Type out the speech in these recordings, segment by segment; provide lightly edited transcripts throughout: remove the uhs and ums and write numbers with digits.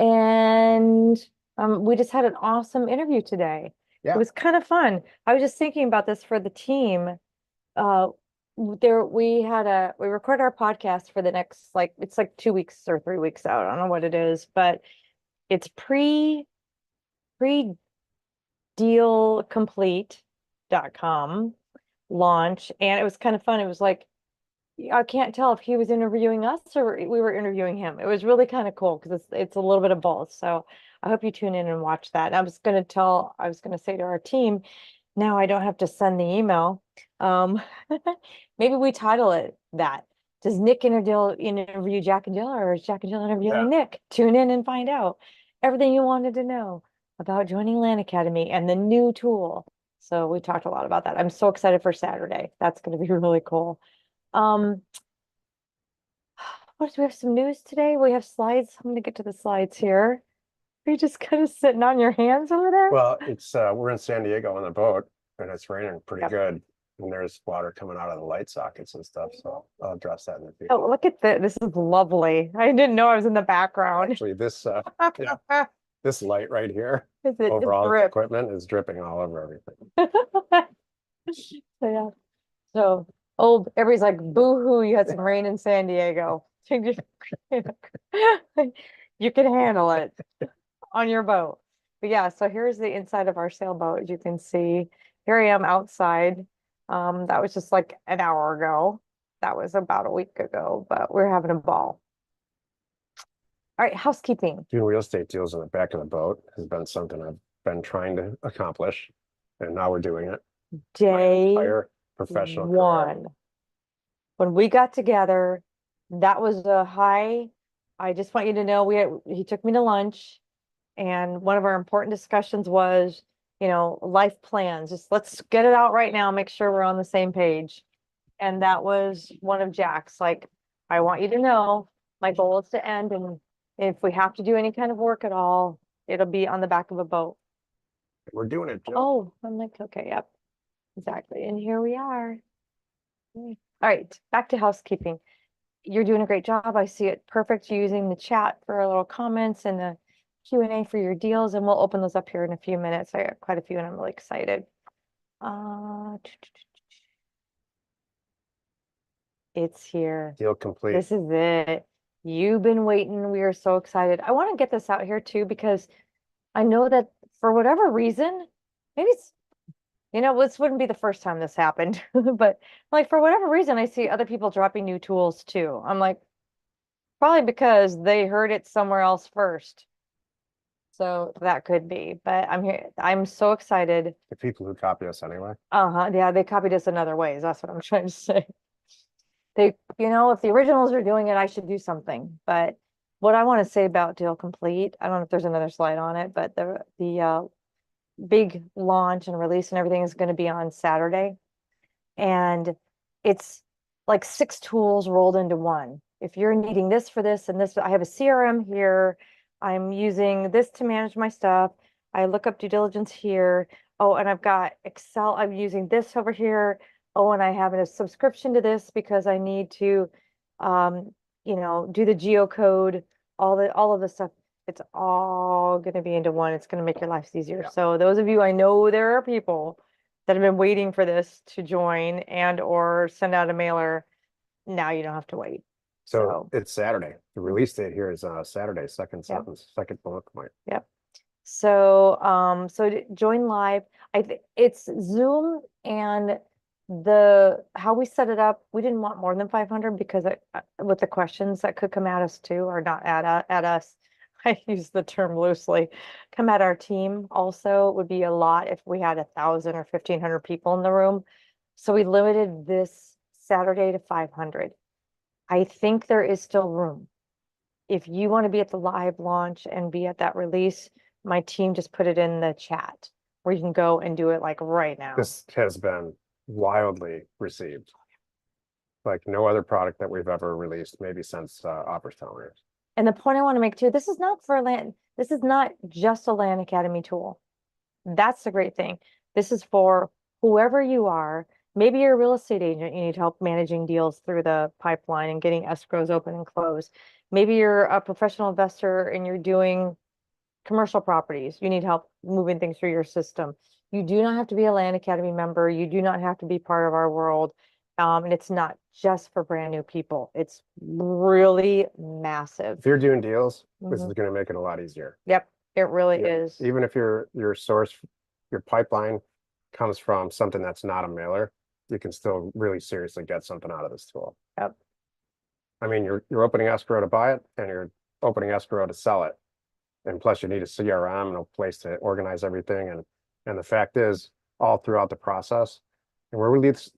And we just had an awesome interview today. It Yeah. was kind of fun. I was just thinking about this for the team. Uh, we record our podcast for the next it's like 2 weeks or 3 weeks out. I don't know what it is, but it's pre dealcomplete.com launch, and it was kind of fun. It was like I can't tell if he was interviewing us or we were interviewing him. It was really kind of cool because it's a little bit of both. So I hope you tune in and watch that. And I was gonna say to our team, now I don't have to send the email. Um, maybe we title it that. Does Nick interview Jack and Jill, or is Jack and Jill Yeah. interviewing Nick? Tune in and find out everything you wanted to know about joining Land Academy and the new tool. So we talked a lot about that. I'm so excited for Saturday. That's going to be really cool. Um, what do we have some news today? We have slides. I'm gonna get to the slides here. Are you just kind of sitting on your hands over there? Well, it's we're in San Diego on the boat and it's raining pretty Yep. good. And there's water coming out of the light sockets and stuff. So I'll address that in a few. Oh, look at this. This is lovely. I didn't know I was in the background. Actually, this yeah, this light right here Is it over just all the drip? equipment is dripping all over everything. So yeah. So oh, everybody's like, boo-hoo, you had some rain in San Diego. You can handle it on your boat. But yeah, so here's the inside of our sailboat. As you can see, here I am outside. That was just like an hour ago. That was about a week ago, but we're having a ball. All right, housekeeping. Doing real estate deals in the back of the boat has been something I've been trying to accomplish. And now we're doing it. My Day entire professional career. one. When we got together, that was a high. I just want you to know he took me to lunch, and one of our important discussions was, life plans. Just let's get it out right now, make sure we're on the same page. And that was one of Jack's. Like, I want you to know my goal is to end, and if we have to do any kind of work at all, it'll be on the back of a boat. We're doing it, Jill. Oh, I'm like, okay, yep, exactly. And here we are. All right, back to housekeeping. You're doing a great job. I see it perfect using the chat for our little comments and the Q&A for your deals, and we'll open those up here in a few minutes. I got quite a few and I'm really excited. It's here. Deal complete. This is it. You've been waiting. We are so excited. I want to get this out here too, because I know that for whatever reason, maybe this wouldn't be the first time this happened, but like for whatever reason, I see other people dropping new tools too. I'm like, probably because they heard it somewhere else first. So that could be, but I'm here. I'm so excited. The people who copy us anyway. Uh-huh. Yeah, they copied us in other ways. That's what I'm trying to say. If the originals are doing it, I should do something. But what I want to say about Deal Complete, I don't know if there's another slide on it, but the big launch and release and everything is going to be on Saturday. And it's like 6 tools rolled into one. If you're needing this for this and this, I have a CRM here. I'm using this to manage my stuff. I look up due diligence here. Oh, and I've got Excel. I'm using this over here. Oh, and I have a subscription to this because I need to, do the geocode, all of the stuff. It's all going to be into one. It's going to make your life easier. Yeah. So those of you, I know there are people that have been waiting for this to join and or send out a mailer. Now you don't have to wait. So it's Saturday. The release date here is Saturday, second Yep. sentence, second bullet point. Yep. So to join live, it's Zoom, and how we set it up, we didn't want more than 500 because with the questions that could come at us too, or not at us. I use the term loosely, come at our team also. It would be a lot if we had 1,000 or 1,500 people in the room. So we limited this Saturday to 500. I think there is still room. If you want to be at the live launch and be at that release, my team just put it in the chat where you can go and do it like right now. This has been wildly received. Like no other product that we've ever released, maybe since Opera Tower. And the point I want to make too, this is not just a Land Academy tool. That's the great thing. This is for whoever you are. Maybe you're a real estate agent, you need help managing deals through the pipeline and getting escrows open and closed. Maybe you're a professional investor and you're doing commercial properties. You need help moving things through your system. You do not have to be a Land Academy member. You do not have to be part of our world. And it's not just for brand new people. It's really massive. If you're doing deals, this is Mhm. gonna make it a lot easier. Yep, it really Yeah, is. even if your source, your pipeline comes from something that's not a mailer, you can still really seriously get something out of this tool. Yep. I mean, you're opening escrow to buy it and you're opening escrow to sell it. And plus you need a CRM and a place to organize everything. And the fact is, all throughout the process, and we're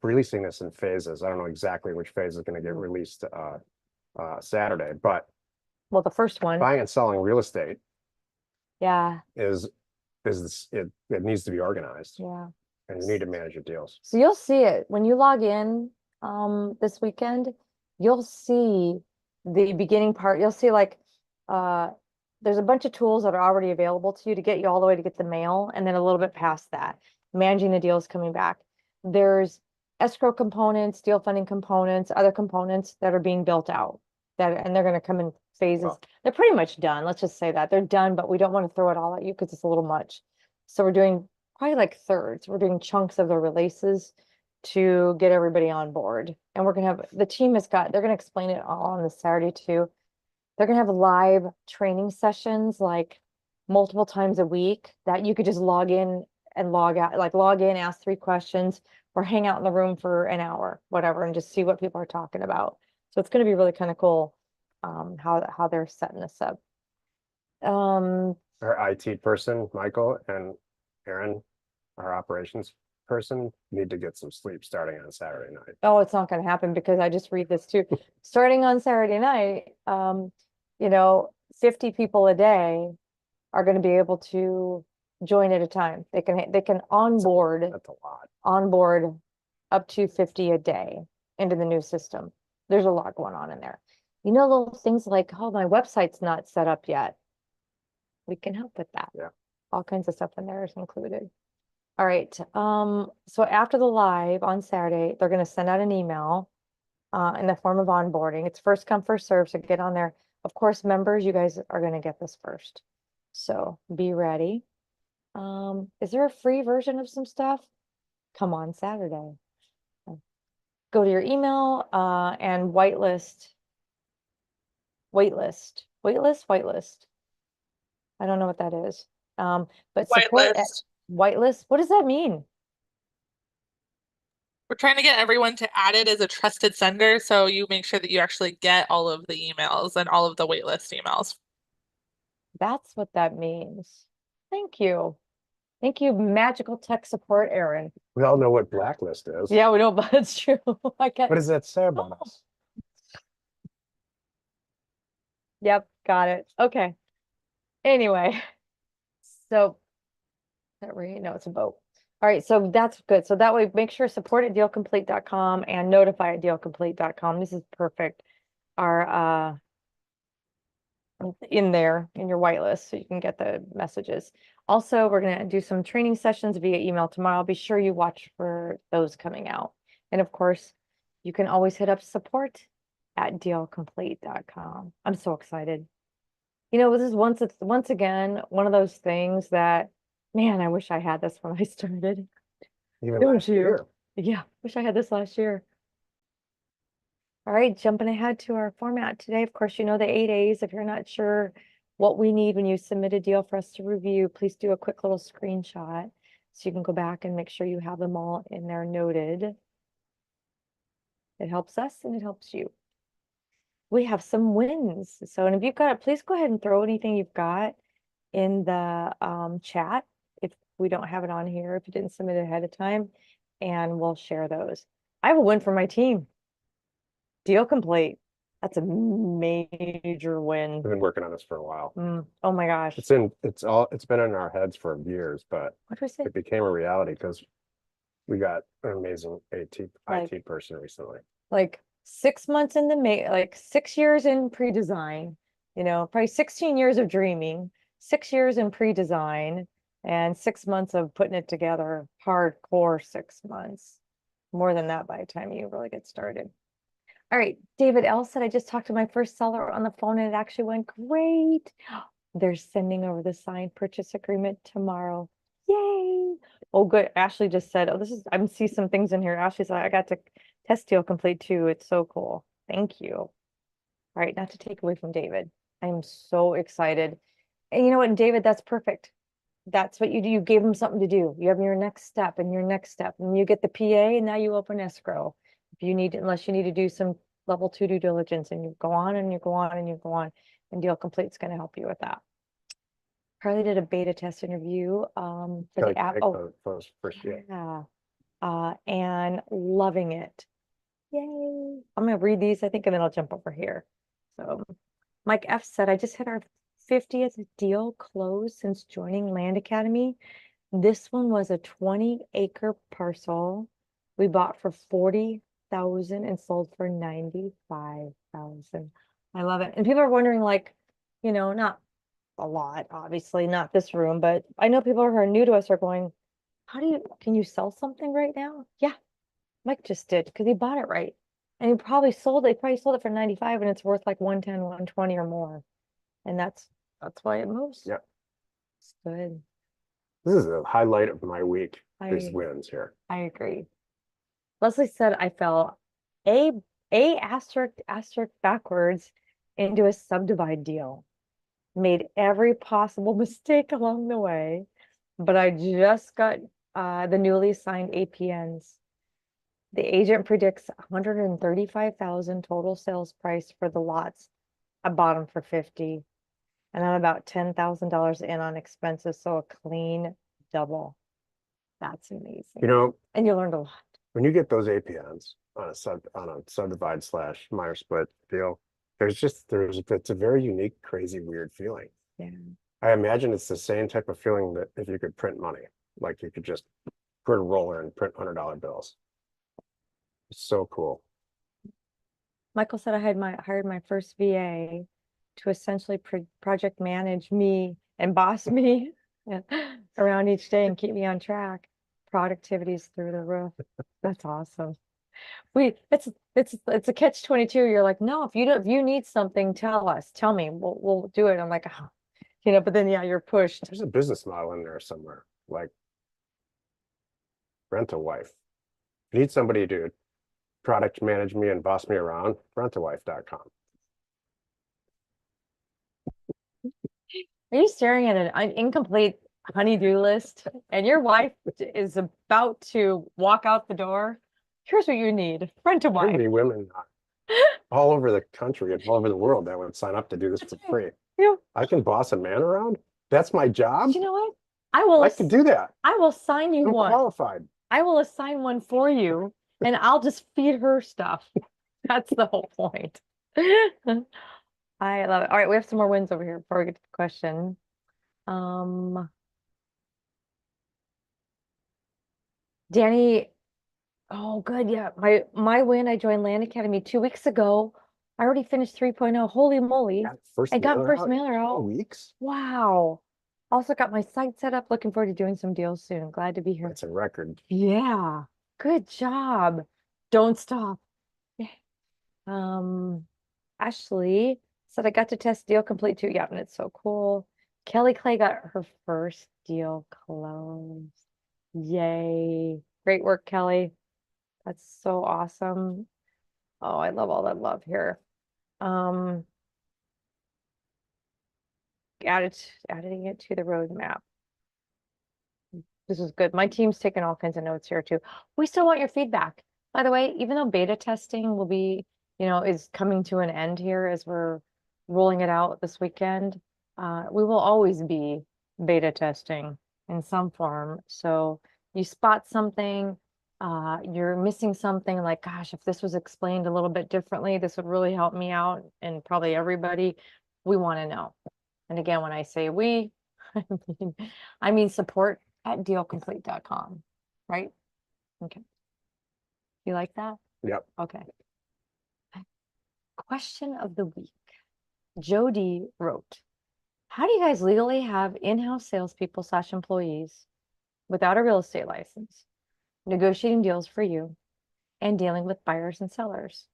releasing this in phases. I don't know exactly which phase is going to get released Saturday, but Well, the first one, buying and selling real estate yeah, is it needs to be organized yeah. and you need to manage your deals. So you'll see it when you log in this weekend, you'll see the beginning part. You'll see like there's a bunch of tools that are already available to you to get you all the way to get the mail, and then a little bit past that, managing the deals coming back. There's escrow components, deal funding components, other components that are being built out and they're going to come in phases. Wow. They're pretty much done. Let's just say that they're done, but we don't want to throw it all at you because it's a little much. So we're doing probably like thirds. We're doing chunks of the releases to get everybody on board. And we're gonna have the team has got, they're gonna explain it all on this Saturday too. They're gonna have live training sessions like multiple times a week that you could just log in and log out, like log in, ask 3 questions, or hang out in the room for an hour, whatever, and just see what people are talking about. So it's gonna be really kind of cool how they're setting this up. Our IT person, Michael, and Aaron, our operations person, need to get some sleep starting on Saturday night. Oh, it's not going to happen because I just read this too. Starting on Saturday night, 50 people a day are going to be able to join at a time. They can onboard That's a lot. up to 50 a day into the new system. There's a lot going on in there. Little things like, oh, my website's not set up yet. We can help with that. Yeah. All kinds of stuff in there is included. All right. So after the live on Saturday, they're going to send out an email in the form of onboarding. It's first come, first serve. So get on there. Of course, members, you guys are going to get this first. So be ready. Is there a free version of some stuff? Come on Saturday. Go to your email and whitelist. I don't know what that is. But support Whitelist. whitelist. What does that mean? We're trying to get everyone to add it as a trusted sender, so you make sure that you actually get all of the emails and all of the waitlist emails. That's what that means. Thank you. Thank you, magical tech support, Aaron. We all know what blacklist is. Yeah, we know, but it's true. I can't. What does that say about us? Yep, got it. Okay. Anyway, so that right? No, it's a boat. All right, so that's good. So that way, make sure support at dealcomplete.com and notify at dealcomplete.com. This is perfect. Our in there in your whitelist so you can get the messages. Also, we're going to do some training sessions via email tomorrow. Be sure you watch for those coming out. And of course, you can always hit up support at dealcomplete.com. I'm so excited. This is once again one of those things that, man, I wish I had this when I started. Even Don't last you? year. Yeah, wish I had this last year. All right, jumping ahead to our format today. Of course, the 8As. If you're not sure what we need when you submit a deal for us to review, please do a quick little screenshot so you can go back and make sure you have them all in there noted. It helps us and it helps you. We have some wins. So, and if you've got it, please go ahead and throw anything you've got in the chat if we don't have it on here, if you didn't submit it ahead of time, and we'll share those. I have a win for my team. Deal complete. That's a major win. We've been working on this for a while. Oh my gosh. It's been in our heads for years, but What do we say? it became a reality because we got an amazing IT person recently. Like 6 months in like 6 years in pre-design, probably 16 years of dreaming, 6 years in pre-design, and 6 months of putting it together, hardcore 6 months. More than that by the time you really get started. All right, David L said, I just talked to my first seller on the phone and it actually went great. They're sending over the signed purchase agreement tomorrow. Yay. Oh, good. Ashley just said, oh, I see some things in here. Ashley said, I got to test deal complete too. It's so cool. Thank you. All right, not to take away from David. I'm so excited. And you know what, David, that's perfect. That's what you do. You gave them something to do. You have your next step and your next step, and you get the PA, and now you open escrow. If you need, unless you need to do some level 2 due diligence, and you go on and you go on and you go on, and Deal Complete's going to help you with that. Carly did a beta test interview for Gotta the app. take Oh, those first, yeah. yeah. And loving it. Yay. I'm going to read these, I think, and then I'll jump over here. So Mike F said, I just hit our 50th deal close since joining Land Academy. This one was a 20-acre parcel we bought for 40,000 and sold for 95,000. I love it. And people are wondering, like, not a lot, obviously, not this room, but I know people who are new to us are going, can you sell something right now? Yeah, Mike just did because he bought it right. And he probably sold it for 95 and it's worth like 110, 120 or more. And that's why it moves. Yeah. It's good. This is a highlight of my week, these I wins here. I agree. Leslie said I fell a asterisk backwards into a subdivide deal. Made every possible mistake along the way, but I just got the newly signed APNs. The agent predicts 135,000 total sales price for the lots. I bought them for 50, and I'm about $10,000 in on expenses, so a clean double. That's amazing. And you learned a lot. When you get those APNs on a subdivide / Meyer split deal, it's a very unique, crazy, weird feeling. Yeah. I imagine it's the same type of feeling that if you could print money, like you could just put a roller and print $100 bills. It's so cool. Michael said I hired my first VA to essentially project manage me and boss me around each day and keep me on track. Productivity's through the roof. That's awesome. It's a catch-22. You're like, no, if you need something, tell me. We'll do it. I'm like, oh, but then yeah, you're pushed. There's a business model in there somewhere, like rent a wife. If you need somebody to product manage me and boss me around, rentawife.com. Are you staring at an incomplete honey-do list and your wife is about to walk out the door? Here's what you need. Rent a There'd wife. be women all over the country and all over the world that would sign up to do this for free. Yeah. I can boss a man around. That's my job. You know what? I can do that. I will sign you I'm one. qualified. I will assign one for you and I'll just feed her stuff. That's the whole point. I love it. All right, we have some more wins over here before we get to the question. Danny, oh good, yeah. My win, I joined Land Academy 2 weeks ago. I already finished 3.0. Holy moly. I got first mailer out. 4 weeks. Wow. Also got my site set up. Looking forward to doing some deals soon. Glad to be here. That's a record. Yeah. Good job. Don't stop. Yeah. Ashley said I got to test deal complete too. Yeah, and it's so cool. Kelly Clay got her first deal closed. Yay. Great work, Kelly. That's so awesome. Oh, I love all that love here. Adding it to the roadmap. This is good. My team's taking all kinds of notes here too. We still want your feedback. By the way, even though beta testing will be, is coming to an end here as we're rolling it out this weekend, we will always be beta testing in some form. So you spot something, you're missing something like, gosh, if this was explained a little bit differently, this would really help me out and probably everybody. We want to know. And again, when I say we, I mean support at dealcomplete.com, right? Okay. You like that? Yep. Okay. Question of the week. Jody wrote, how do you guys legally have in-house salespeople / employees without a real estate license, negotiating deals for you and dealing with buyers and sellers?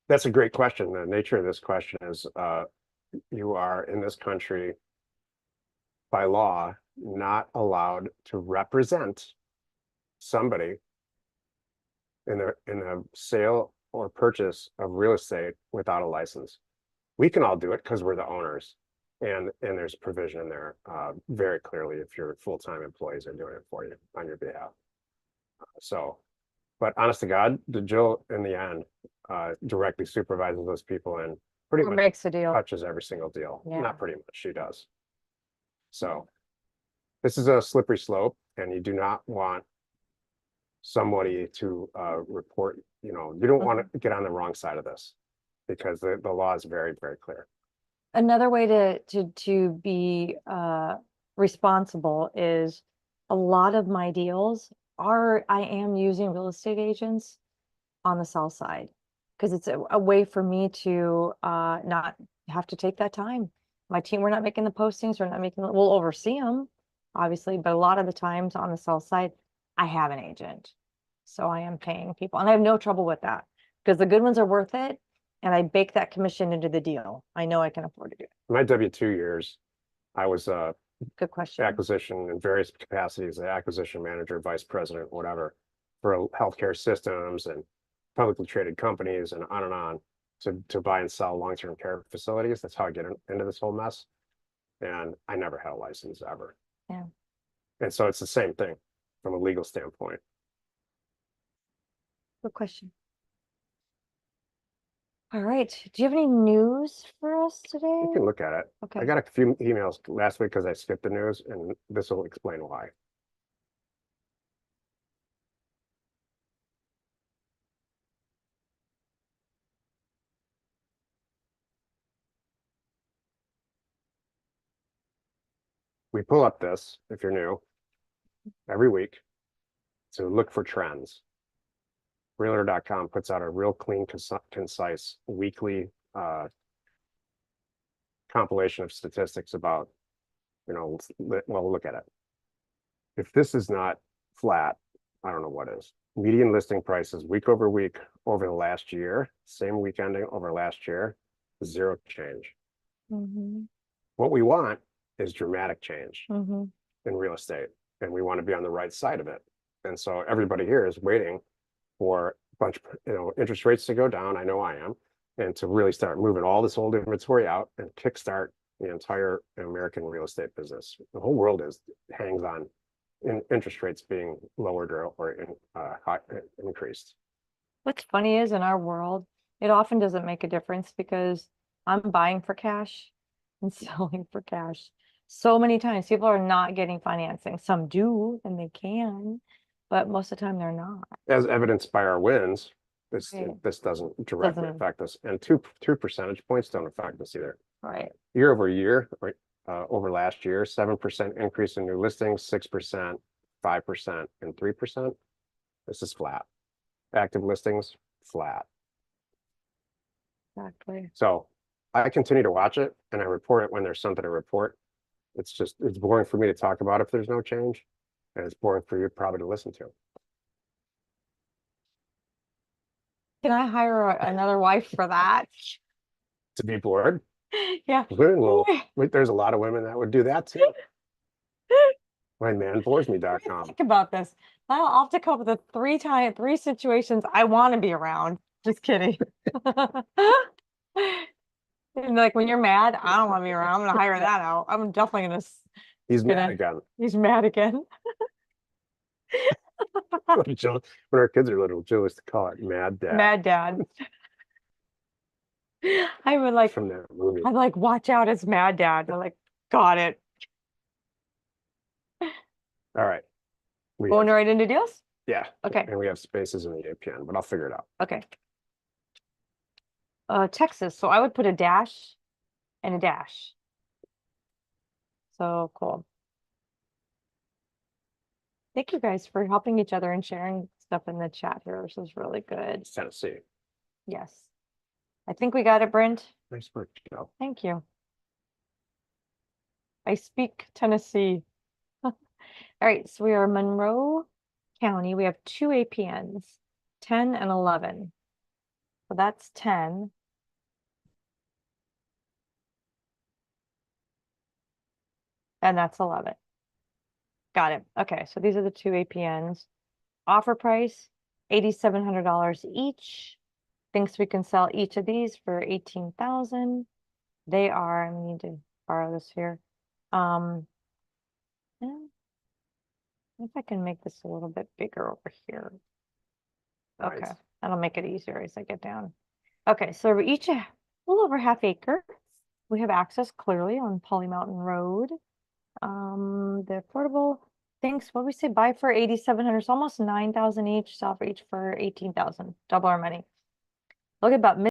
That's a great question. The nature of this question is, you are in this country by law not allowed to represent somebody in a sale or purchase of real estate without a license. We can all do it because we're the owners. And there's provision in there very clearly if your full-time employees are doing it for you on your behalf. So, but honest to God, Jill in the end directly supervises those people and pretty Or much makes a deal. touches every single deal. Yeah. Not pretty much, she does. So this is a slippery slope, and you do not want somebody to report, you don't want to get on the wrong side of this because the law is very, very clear. Another way to be responsible is a lot of my deals I am using real estate agents on the south side because it's a way for me to not have to take that time. My team, we're not making the postings, we'll oversee them, obviously, but a lot of the times on the south side, I have an agent. So I am paying people, and I have no trouble with that because the good ones are worth it. And I bake that commission into the deal. I know I can afford to do it. My W-2 years, I was Good question. acquisition in various capacities, the acquisition manager, vice president, whatever, for healthcare systems and publicly traded companies and on to buy and sell long-term care facilities. That's how I get into this whole mess. And I never had a license ever. Yeah. And so it's the same thing from a legal standpoint. Good question. All right. Do you have any news for us today? You can look at it. Okay. I got a few emails last week because I skipped the news, and this will explain why. We pull up this, if you're new, every week to look for trends. Realtor.com puts out a real clean, concise weekly compilation of statistics about, well, look at it. If this is not flat, I don't know what is. Median listing prices week over week over the last year, same week ending over last year, zero change. What we want is dramatic change in real estate, and we want to be on the right side of it. And so everybody here is waiting for a bunch of interest rates to go down. I know I am, and to really start moving all this old inventory out and kickstart the entire American real estate business. The whole world hangs on interest rates being lowered or increased. What's funny is in our world, it often doesn't make a difference because I'm buying for cash and selling for cash. So many times people are not getting financing. Some do, and they can, but most of the time they're not. As evidenced by our wins, this doesn't directly Doesn't. affect us, and two percentage points don't affect us either. Right. Year over year, over last year, 7% increase in new listings, 6%, 5%, and 3%. This is flat. Active listings, flat. Exactly. So I continue to watch it, and I report it when there's something to report. It's boring for me to talk about if there's no change, and it's boring for you probably to listen to. Can I hire another wife for that? To be bored? Yeah. Well, there's a lot of women that would do that too. MyManBoresMe.com. Think about this. I'll have to come up with three situations I want to be around. Just kidding. And like when you're mad, I don't want to be around. I'm gonna hire that out. I'm definitely gonna. He's mad again. He's mad again. Jill, when our kids are little, Jill used to call it Mad Dad. Mad Dad. I would like from that movie. I'm like, watch out, it's Mad Dad. They're like, got it. All right. Going right into deals? Yeah. Okay. And we have spaces in the APN, but I'll figure it out. Okay. Texas. So I would put a dash and a dash. So cool. Thank you guys for helping each other and sharing stuff in the chat here. This is really good. It's Tennessee. Yes. I think we got it, Brent. Nice work, Jill. Thank you. I speak Tennessee. All right, so we are Monroe County. We have two APNs, 10 and 11. So that's 10. And that's 11. Got it. Okay, so these are the two APNs. Offer price, $8,700 each. Thinks we can sell each of these for 18,000. They are, I need to borrow this here. Yeah, if I can make this a little bit bigger over here. Okay, Nice. that'll make it easier as I get down. Okay, so we're each a little over half acre. We have access clearly on Polly Mountain Road. The affordable things, what we say, buy for 8,700, it's almost 9,000 each, sell for each for 18,000, double our money. Look at about